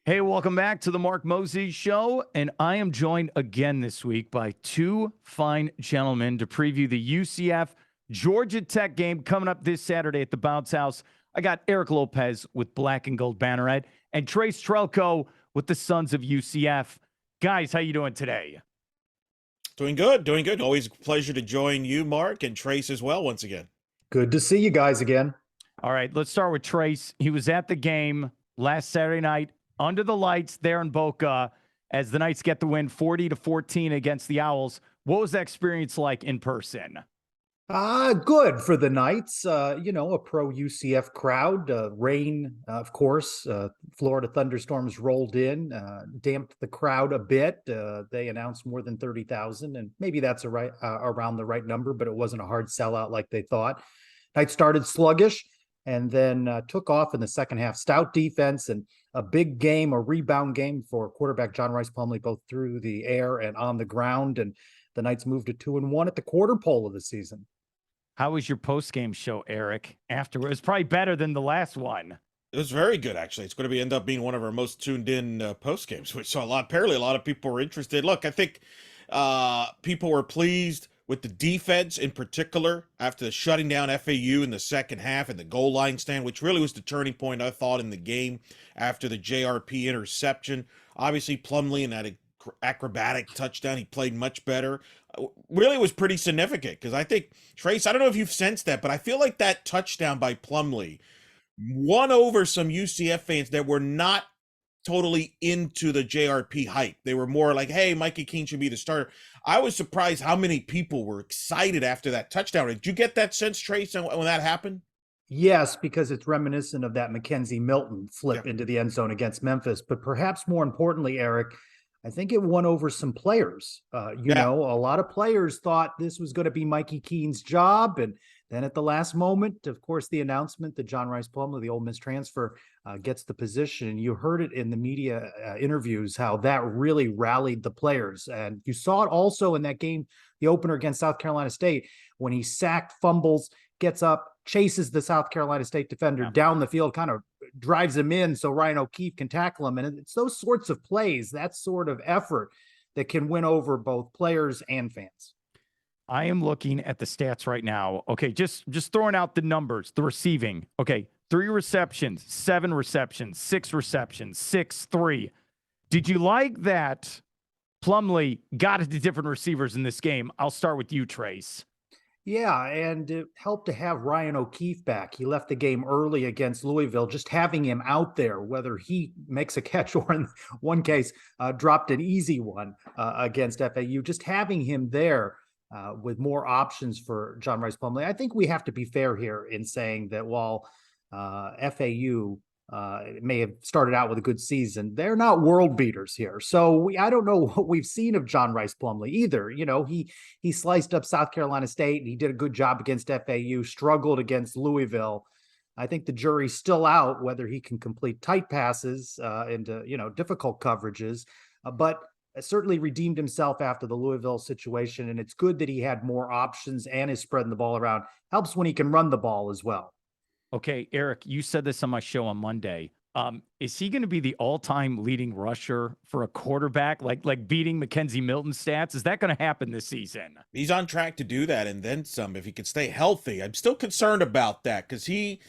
Hey, welcome back to the Mark Mosey Show. And I am joined again this week by two fine gentlemen to preview the UCF Georgia Tech game coming up this Saturday at the Bounce House. I got Eric Lopez with Black and Gold Banneret and Trace Trylko with the Sons of UCF. Guys, how you doing today? Doing good, doing good. Always a pleasure to join you, Mark, and Trace as well once again. Good to see you guys again. All right, let's start with Trace. He was at the game last Saturday night under the lights there in Boca as the Knights get the win 40-14 against the Owls. What was that experience like in person? Good for the Knights. A pro UCF crowd. Rain, of course. Florida thunderstorms rolled in, damped the crowd a bit. They announced more than 30,000, and maybe that's around the right number, but it wasn't a hard sellout like they thought. Knights started sluggish and then took off in the second half. Stout defense and a big game, a rebound game for quarterback John Rice Plumlee, both through the air and on the ground. And the Knights moved to 2-1 at the quarter pole of the season. How was your post-game show, Eric? Afterwards, probably better than the last one. It was very good, actually. It's going to end up being one of our most tuned in post games, which apparently a lot of people were interested. Look, I think people were pleased with the defense in particular after the shutting down FAU in the second half and the goal line stand, which really was the turning point, I thought, in the game after the JRP interception. Obviously, Plumlee in that acrobatic touchdown, he played much better. Really was pretty significant because I think, Trace, I don't know if you've sensed that, but I feel like that touchdown by Plumlee won over some UCF fans that were not totally into the JRP hype. They were more like, hey, Mikey Keene should be the starter. I was surprised how many people were excited after that touchdown. Did you get that sense, Trace, when that happened? Yes, because it's reminiscent of that Mackenzie Milton flip into the end zone against Memphis. But perhaps more importantly, Eric, I think it won over some players. A lot of players thought this was going to be Mikey Keene's job. And then at the last moment, of course, the announcement that John Rice Plumlee, the Ole Miss transfer, gets the position. And you heard it in the media interviews, how that really rallied the players. And you saw it also in that game, the opener against South Carolina State, when he sacked, fumbles, gets up, chases the South Carolina State defender down the field, kind of drives him in so Ryan O'Keefe can tackle him. And it's those sorts of plays, that sort of effort that can win over both players and fans. I am looking at the stats right now. Okay, just throwing out the numbers, the receiving. Okay, 3 receptions, 7 receptions, 6 receptions, 6-3. Did you like that Plumlee got it to different receivers in this game? I'll start with you, Trace. Yeah, and it helped to have Ryan O'Keefe back. He left the game early against Louisville. Just having him out there, whether he makes a catch or in one case dropped an easy one against FAU, just having him there with more options for John Rice Plumlee. I think we have to be fair here in saying that while FAU may have started out with a good season, they're not world beaters here. So I don't know what we've seen of John Rice Plumlee either. He sliced up South Carolina State and he did a good job against FAU, struggled against Louisville. I think the jury's still out whether he can complete tight passes into difficult coverages, but certainly redeemed himself after the Louisville situation. And it's good that he had more options and is spreading the ball around. Helps when he can run the ball as well. Okay, Eric, you said this on my show on Monday. Is he going to be the all-time leading rusher for a quarterback, like beating Mackenzie Milton's stats? Is that going to happen this season? He's on track to do that and then some if he could stay healthy. I'm still concerned about that because he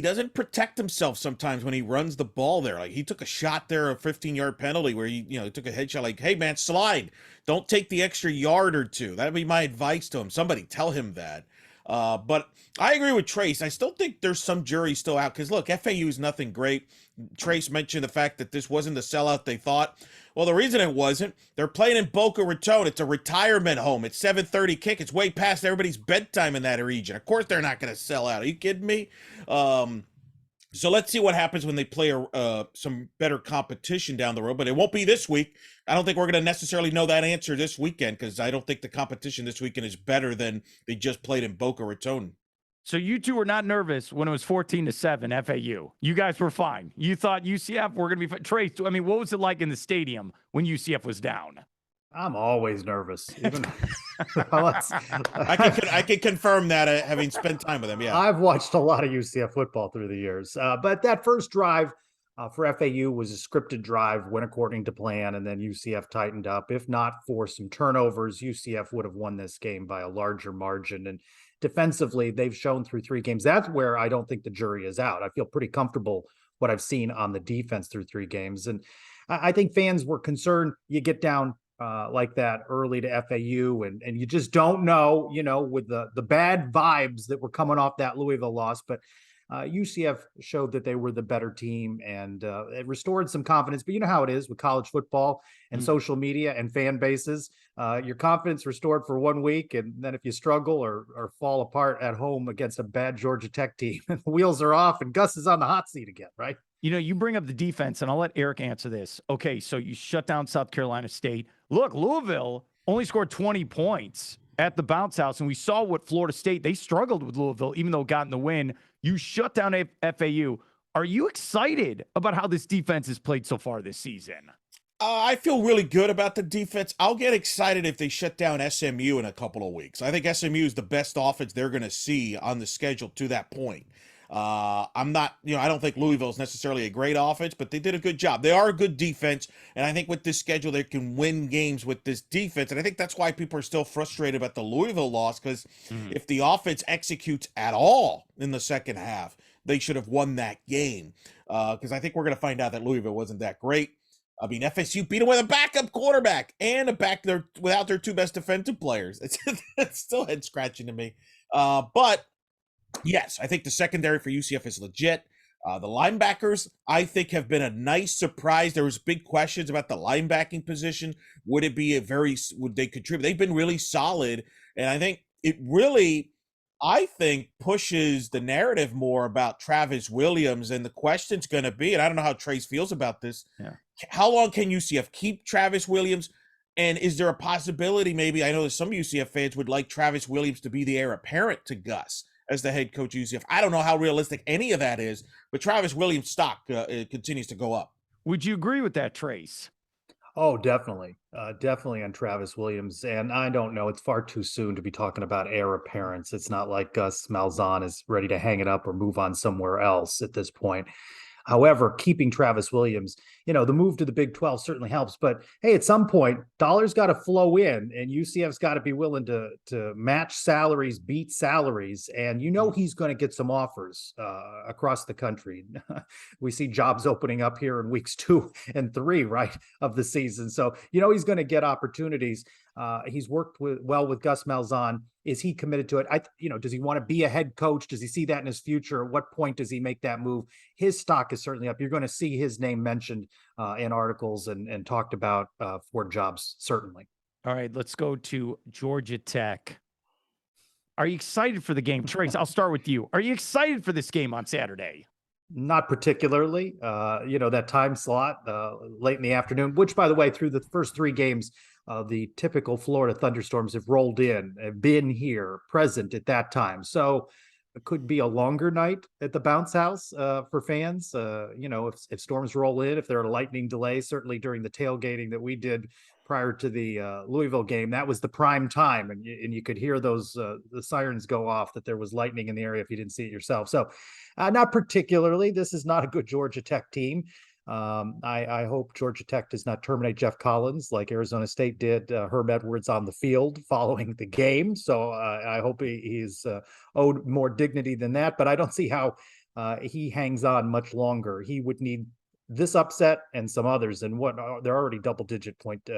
doesn't protect himself sometimes when he runs the ball there. Like he took a shot there, a 15-yard penalty where he took a headshot. Like, hey man, slide. Don't take the extra yard or two. That'd be my advice to him. Somebody tell him that. But I agree with Trace. I still think there's some jury still out because, look, FAU is nothing great. Trace mentioned the fact that this wasn't the sellout they thought. Well, the reason it wasn't, they're playing in Boca Raton. It's a retirement home. It's 7:30 kick. It's way past everybody's bedtime in that region. Of course they're not going to sell out. Are you kidding me? So let's see what happens when they play some better competition down the road, but it won't be this week. I don't think we're going to necessarily know that answer this weekend because I don't think the competition this weekend is better than they just played in Boca Raton. So you two were not nervous when it was 14-7 FAU. You guys were fine. You thought UCF were going to be Trace. I mean, what was it like in the stadium when UCF was down? I'm always nervous. Even I can confirm that having spent time with them. Yeah, I've watched a lot of UCF football through the years, but that first drive, for FAU was a scripted drive, went according to plan, and then UCF tightened up. If not for some turnovers, UCF would have won this game by a larger margin. And defensively, they've shown through 3 games. That's where I don't think the jury is out. I feel pretty comfortable what I've seen on the defense through 3 games. And I think fans were concerned you get down like that early to FAU, and you just don't know, with the bad vibes that were coming off that Louisville loss. But UCF showed that they were the better team, and it restored some confidence. But you know how it is with college football and social media and fan bases. Your confidence restored for 1 week, and then if you struggle or fall apart at home against a bad Georgia Tech team, the wheels are off and Gus is on the hot seat again, right? You bring up the defense, and I'll let Eric answer this. Okay, so you shut down South Carolina State. Look, Louisville only scored 20 points at the bounce house, and we saw what Florida State, they struggled with Louisville, even though it got in the win. You shut down FAU. Are you excited about how this defense has played so far this season? I feel really good about the defense. I'll get excited if they shut down SMU in a couple of weeks. I think SMU is the best offense they're going to see on the schedule to that point. I'm not, I don't think Louisville is necessarily a great offense, but they did a good job. They are a good defense, and I think with this schedule, they can win games with this defense. And I think that's why people are still frustrated about the Louisville loss, because if the offense executes at all in the second half, they should have won that game. Because I think we're going to find out that Louisville wasn't that great. I mean, FSU beat them with a backup quarterback and a back there without their 2 best defensive players. It's still head scratching to me. But yes, I think the secondary for UCF is legit. The linebackers, I think, have been a nice surprise. There was big questions about the linebacking position. Would they contribute? They've been really solid. And I think it really, pushes the narrative more about Travis Williams. And the question's going to be, and I don't know how Trace feels about this. Yeah. How long can UCF keep Travis Williams? And is there a possibility, maybe, I know that some UCF fans would like Travis Williams to be the heir apparent to Gus as the head coach of UCF. I don't know how realistic any of that is, but Travis Williams' stock continues to go up. Would you agree with that, Trace? Oh, definitely. Definitely on Travis Williams. And I don't know, it's far too soon to be talking about heir apparents. It's not like Gus Malzahn is ready to hang it up or move on somewhere else at this point. However, keeping Travis Williams, the move to the Big 12 certainly helps. But hey, at some point, dollars got to flow in, and UCF's got to be willing to match salaries, beat salaries. And he's going to get some offers across the country. We see jobs opening up here in weeks 2 and 3, right, of the season. So, he's going to get opportunities. He's worked well with Gus Malzahn. Is he committed to it? Does he want to be a head coach? Does he see that in his future? At what point does he make that move? His stock is certainly up. You're going to see his name mentioned in articles and talked about for jobs, certainly. All right, let's go to Georgia Tech. Are you excited for the game? Trace, I'll start with you. Are you excited for this game on Saturday? Not particularly. That time slot late in the afternoon, which, by the way, through the first 3 games, the typical Florida thunderstorms have rolled in, have been here, present at that time. So it could be a longer night at the bounce house for fans. If storms roll in, if there are lightning delays, certainly during the tailgating that we did prior to the Louisville game, that was the prime time. And you could hear those the sirens go off that there was lightning in the area if you didn't see it yourself. So not particularly. This is not a good Georgia Tech team. I hope Georgia Tech does not terminate Jeff Collins like Arizona State did Herm Edwards on the field following the game. So I hope he's owed more dignity than that. But I don't see how he hangs on much longer. He would need this upset and some others. And they're already double-digit point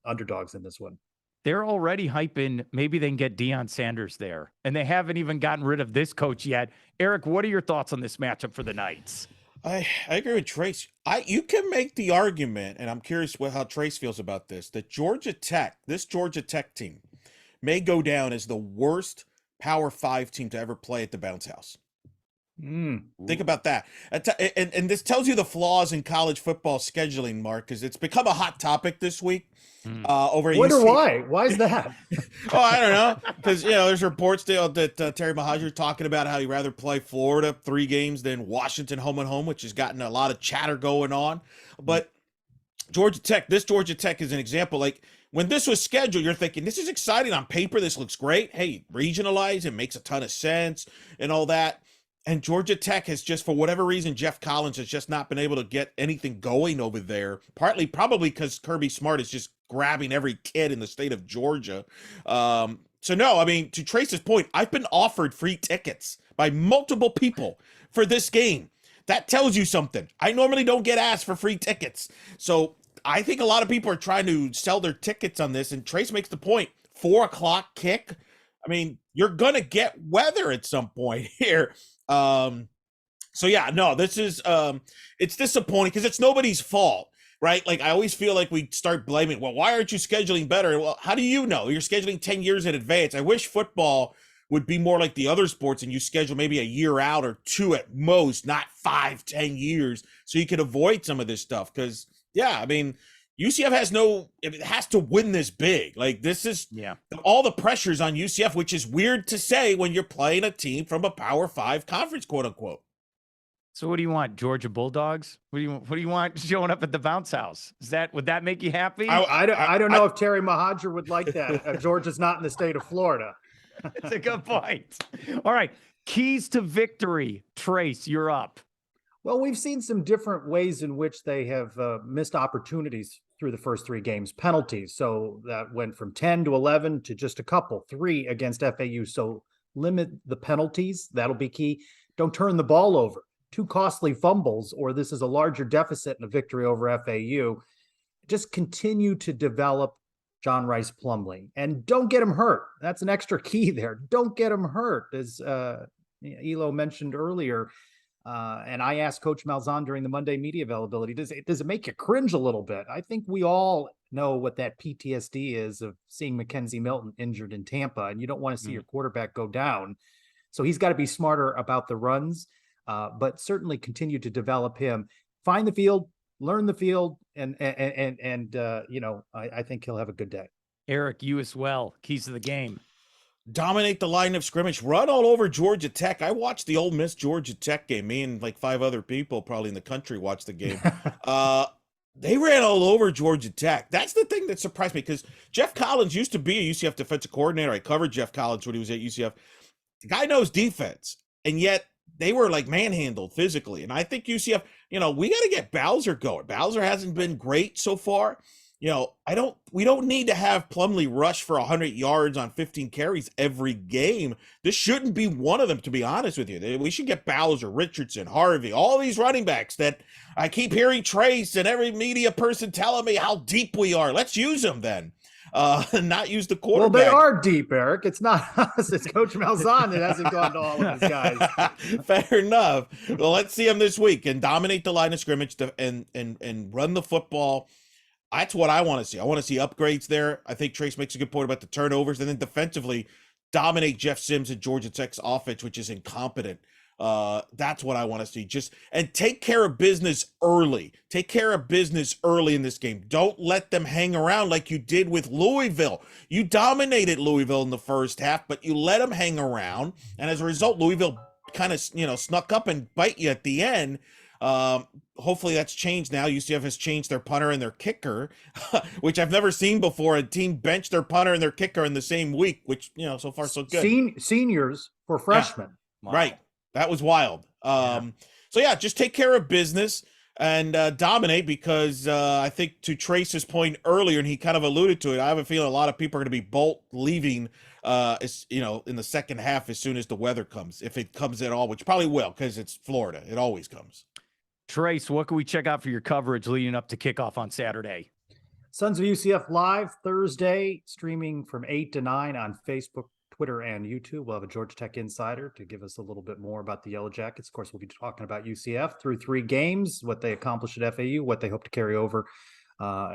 underdogs in this one. They're already hyping maybe they can get Deion Sanders there. And they haven't even gotten rid of this coach yet. Eric, what are your thoughts on this matchup for the Knights? I agree with Trace. You can make the argument, and I'm curious how Trace feels about this, that this Georgia Tech team may go down as the worst Power 5 team to ever play at the bounce house. Think about that. And this tells you the flaws in college football scheduling, Mark, because it's become a hot topic this week. Over Wonder why? Why is that? I don't know. Because, there's reports that Terry Mohajir talking about how he'd rather play Florida 3 games than Washington home and home, which has gotten a lot of chatter going on. But this Georgia Tech is an example. Like, when this was scheduled, you're thinking, this is exciting on paper. This looks great. Hey, regionalize. It makes a ton of sense and all that. And Georgia Tech has just, for whatever reason, Jeff Collins has just not been able to get anything going over there. Partly, probably because Kirby Smart is just grabbing every kid in the state of Georgia. So no, I mean, to Trace's point, I've been offered free tickets by multiple people for this game. That tells you something. I normally don't get asked for free tickets. So I think a lot of people are trying to sell their tickets on this. And Trace makes the point, 4:00 kick. I mean, you're going to get weather at some point here. So yeah, no, this is, it's disappointing because it's nobody's fault, right? Like I always feel like we start blaming, well, why aren't you scheduling better? Well, how do you know? You're scheduling 10 years in advance. I wish football would be more like the other sports and you schedule maybe a year out or two at most, not 5-10 years, so you could avoid some of this stuff. Because yeah, I mean, UCF it has to win this big. Like this is all the pressure's on UCF, which is weird to say when you're playing a team from a Power 5 conference, quote unquote. So what do you want, Georgia Bulldogs? What do you want showing up at the bounce house? Would that make you happy? I don't know if Terry Mahajer would like that. Georgia's not in the state of Florida. That's a good point. All right, keys to victory. Trace, you're up. Well, we've seen some different ways in which they have missed opportunities through the first 3 games, penalties. So that went from 10 to 11 to just a couple, 3 against FAU. So limit the penalties. That'll be key. Don't turn the ball over. 2 costly fumbles, or this is a larger deficit in a victory over FAU. Just continue to develop John Rice Plumlee and don't get him hurt. That's an extra key there. Don't get him hurt. As Elo mentioned earlier, and I asked Coach Malzahn during the Monday media availability, does it make you cringe a little bit? I think we all know what that PTSD is of seeing Mackenzie Milton injured in Tampa, and you don't want to see your quarterback go down. So he's got to be smarter about the runs, but certainly continue to develop him. Find the field, learn the field, and I think he'll have a good day. Eric, you as well. Keys to the game. Dominate the line of scrimmage, run all over Georgia Tech. I watched the Ole Miss Georgia Tech game. Me and like 5 other people probably in the country watched the game. They ran all over Georgia Tech. That's the thing that surprised me because Jeff Collins used to be a UCF defensive coordinator. I covered Jeff Collins when he was at UCF. The guy knows defense, and yet they were like manhandled physically. And I think UCF, we got to get Bowser going. Bowser hasn't been great so far. We don't need to have Plumlee rush for 100 yards on 15 carries every game. This shouldn't be one of them, to be honest with you. We should get Bowser, Richardson, Harvey, all these running backs that I keep hearing Trace and every media person telling me how deep we are. Let's use them then. Not use the quarterback. Well, they are deep, Eric. It's not us. It's Coach Malzahn that hasn't gone to all of his guys. Fair enough. Well, let's see him this week and dominate the line of scrimmage and run the football. That's what I want to see. I want to see upgrades there. I think Trace makes a good point about the turnovers. And then defensively, dominate Jeff Sims and Georgia Tech's offense, which is incompetent. That's what I want to see. And take care of business early. Take care of business early in this game. Don't let them hang around like you did with Louisville. You dominated Louisville in the first half, but you let them hang around. And as a result, Louisville kind of, snuck up and bite you at the end. Hopefully that's changed now. UCF has changed their punter and their kicker, which I've never seen before. A team bench their punter and their kicker in the same week, which, so far so good. Seniors for freshmen. Yeah. Wow. Right. That was wild. So yeah, just take care of business and dominate because I think to Trace's point earlier, and he kind of alluded to it, I have a feeling a lot of people are going to be leaving in the second half as soon as the weather comes, if it comes at all, which probably will because it's Florida. It always comes. Trace, what can we check out for your coverage leading up to kickoff on Saturday? Sons of UCF Live Thursday, streaming from 8 to 9 on Facebook, Twitter, and YouTube. We'll have a Georgia Tech insider to give us a little bit more about the Yellow Jackets. Of course, we'll be talking about UCF through 3 games, what they accomplished at FAU, what they hope to carry over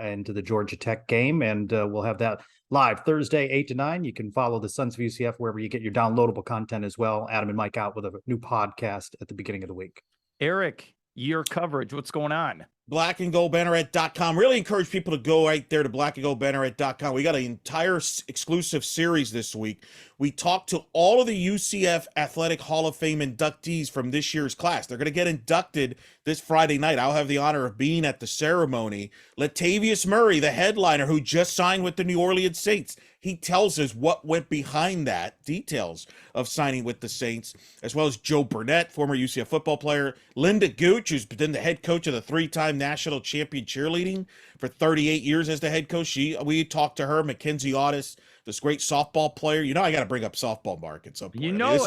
into the Georgia Tech game. And we'll have that live Thursday, 8 to 9. You can follow the Sons of UCF wherever you get your downloadable content as well. Adam and Mike out with a new podcast at the beginning of the week. Eric, your coverage, what's going on? blackandgoldbanneret.com. Really encourage people to go right there to blackandgoldbanneret.com. We got an entire exclusive series this week. We talked to all of the UCF Athletic Hall of Fame inductees from this year's class. They're going to get inducted this Friday night. I'll have the honor of being at the ceremony. Latavius Murray, the headliner who just signed with the New Orleans Saints, he tells us what went behind that, details of signing with the Saints, as well as Joe Burnett, former UCF football player, Linda Gooch, who's been the head coach of the 3-time national champion cheerleading for 38 years as the head coach. We talked to her, Mackenzie Otis, this great softball player. You know, I got to bring up softball, Mark, at some point. You know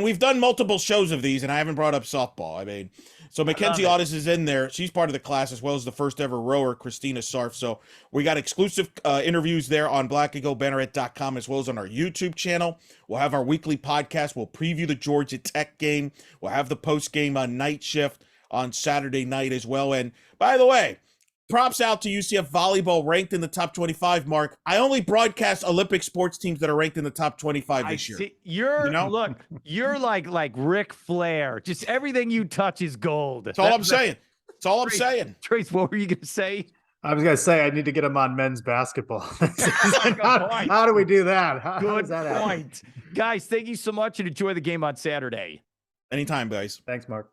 we've done multiple shows of these, and I haven't brought up softball. I mean, so Mackenzie Otis is in there. She's part of the class, as well as the first ever rower, Christina Sarf. So we got exclusive interviews there on blackandgoldbanneret.com, as well as on our YouTube channel. We'll have our weekly podcast. We'll preview the Georgia Tech game. We'll have the post game on night shift on Saturday night as well. And by the way, props out to UCF volleyball, ranked in the top 25, Mark. I only broadcast Olympic sports teams that are ranked in the top 25 this year. Look, you're like Ric Flair. Just everything you touch is gold. That's all I'm saying. That's all I'm saying. Trace, what were you going to say? I was going to say I need to get him on men's basketball. How do we do that? How does that happen? Guys, thank you so much and enjoy the game on Saturday. Anytime, guys. Thanks, Mark.